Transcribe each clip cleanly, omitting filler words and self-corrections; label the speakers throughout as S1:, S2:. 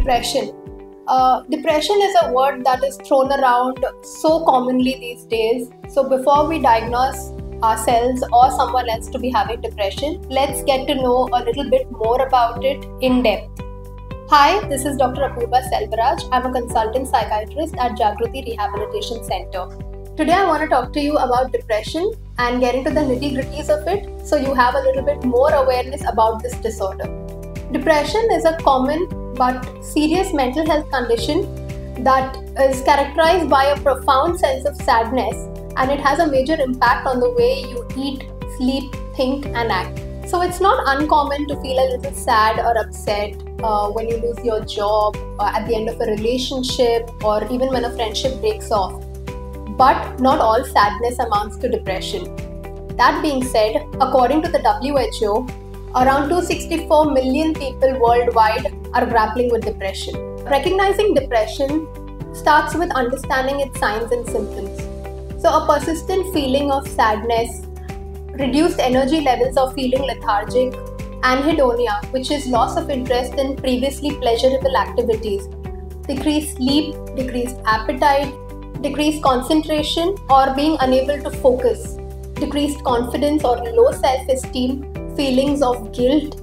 S1: Depression. Depression is a word that is thrown around so commonly these days. So before we diagnose ourselves or someone else to be having depression, let's get to know a little bit more about it in depth. Hi, this is Dr. Apoorva Selvaraj. I'm a consultant psychiatrist at Jagruti Rehabilitation Centre. Today I want to talk to you about depression and get into the nitty-gritties of it so you have a little bit more awareness about this disorder. Depression is a common but serious mental health condition that is characterized by a profound sense of sadness, and it has a major impact on the way you eat, sleep, think and act. So it's not uncommon to feel a little sad or upset when you lose your job, at the end of a relationship, or even when a friendship breaks off. But not all sadness amounts to depression. That being said, according to the WHO, around 264 million people worldwide are grappling with depression. Recognizing depression starts with understanding its signs and symptoms. So a persistent feeling of sadness, reduced energy levels of feeling lethargic, anhedonia, which is loss of interest in previously pleasurable activities, decreased sleep, decreased appetite, decreased concentration or being unable to focus, decreased confidence or low self-esteem, feelings of guilt,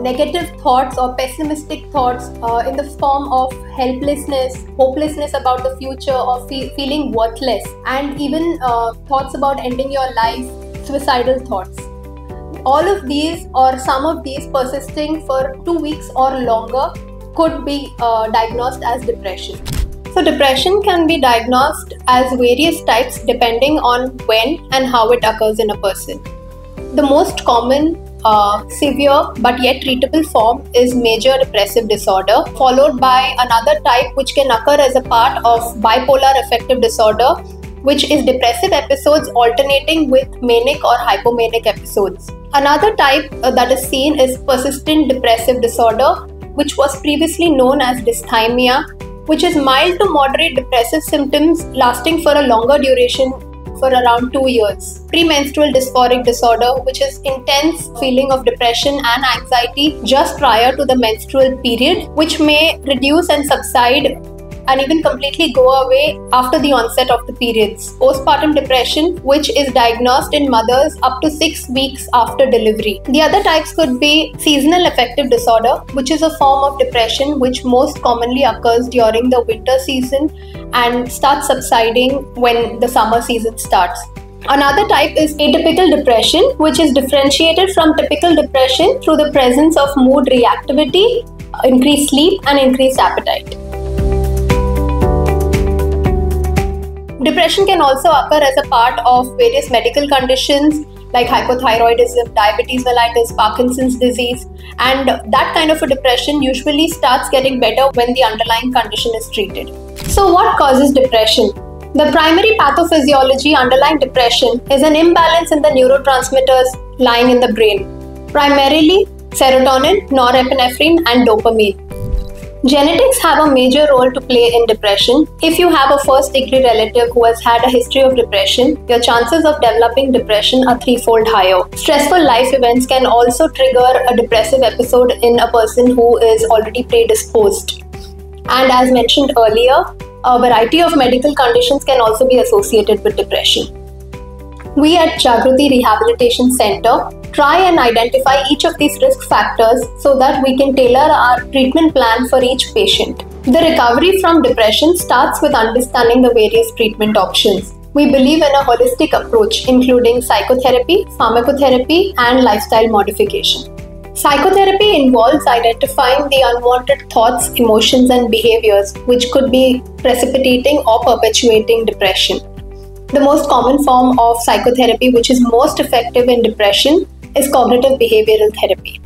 S1: negative thoughts or pessimistic thoughts in the form of helplessness, hopelessness about the future or feeling worthless, and even thoughts about ending your life, suicidal thoughts. All of these or some of these persisting for 2 weeks or longer could be diagnosed as depression. So depression can be diagnosed as various types depending on when and how it occurs in a person. The most common, severe but yet treatable form is major depressive disorder, followed by another type which can occur as a part of bipolar affective disorder, which is depressive episodes alternating with manic or hypomanic episodes. Another type that is seen is persistent depressive disorder, which was previously known as dysthymia, which is mild to moderate depressive symptoms lasting for a longer duration for around 2 years. Premenstrual dysphoric disorder, which is intense feeling of depression and anxiety just prior to the menstrual period, which may reduce and subside and even completely go away after the onset of the periods. Postpartum depression, which is diagnosed in mothers up to 6 weeks after delivery. The other types could be seasonal affective disorder, which is a form of depression which most commonly occurs during the winter season and starts subsiding when the summer season starts. Another type is atypical depression, which is differentiated from typical depression through the presence of mood reactivity, increased sleep and increased appetite. Depression can also occur as a part of various medical conditions like hypothyroidism, diabetes mellitus, Parkinson's disease, and that kind of a depression usually starts getting better when the underlying condition is treated. So what causes depression? The primary pathophysiology underlying depression is an imbalance in the neurotransmitters lying in the brain, primarily serotonin, norepinephrine and dopamine. Genetics have a major role to play in depression. If you have a first-degree relative who has had a history of depression, your chances of developing depression are threefold higher. Stressful life events can also trigger a depressive episode in a person who is already predisposed. And as mentioned earlier, a variety of medical conditions can also be associated with depression. We at Jagruti Rehabilitation Centre try and identify each of these risk factors so that we can tailor our treatment plan for each patient. The recovery from depression starts with understanding the various treatment options. We believe in a holistic approach, including psychotherapy, pharmacotherapy, and lifestyle modification. Psychotherapy involves identifying the unwanted thoughts, emotions, and behaviors which could be precipitating or perpetuating depression. The most common form of psychotherapy, which is most effective in depression, is cognitive behavioral therapy.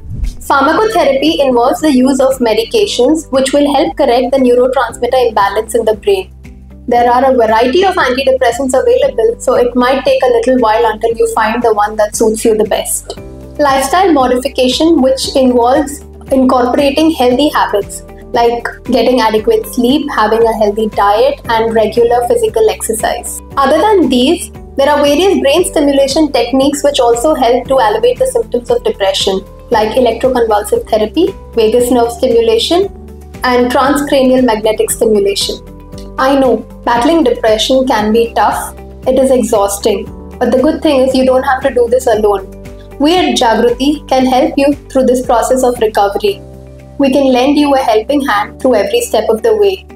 S1: Pharmacotherapy involves the use of medications which will help correct the neurotransmitter imbalance in the brain. There are a variety of antidepressants available, so it might take a little while until you find the one that suits you the best. Lifestyle modification, which involves incorporating healthy habits like getting adequate sleep, having a healthy diet, and regular physical exercise. Other than these, there are various brain stimulation techniques which also help to alleviate the symptoms of depression, like electroconvulsive therapy, vagus nerve stimulation, and transcranial magnetic stimulation. I know, battling depression can be tough, it is exhausting, but the good thing is you don't have to do this alone. We at Jagruti can help you through this process of recovery. We can lend you a helping hand through every step of the way.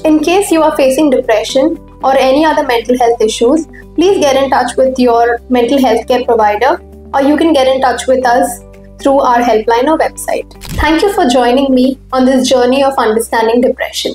S1: In case you are facing depression or any other mental health issues, please get in touch with your mental health care provider, or you can get in touch with us through our helpline or website. Thank you for joining me on this journey of understanding depression.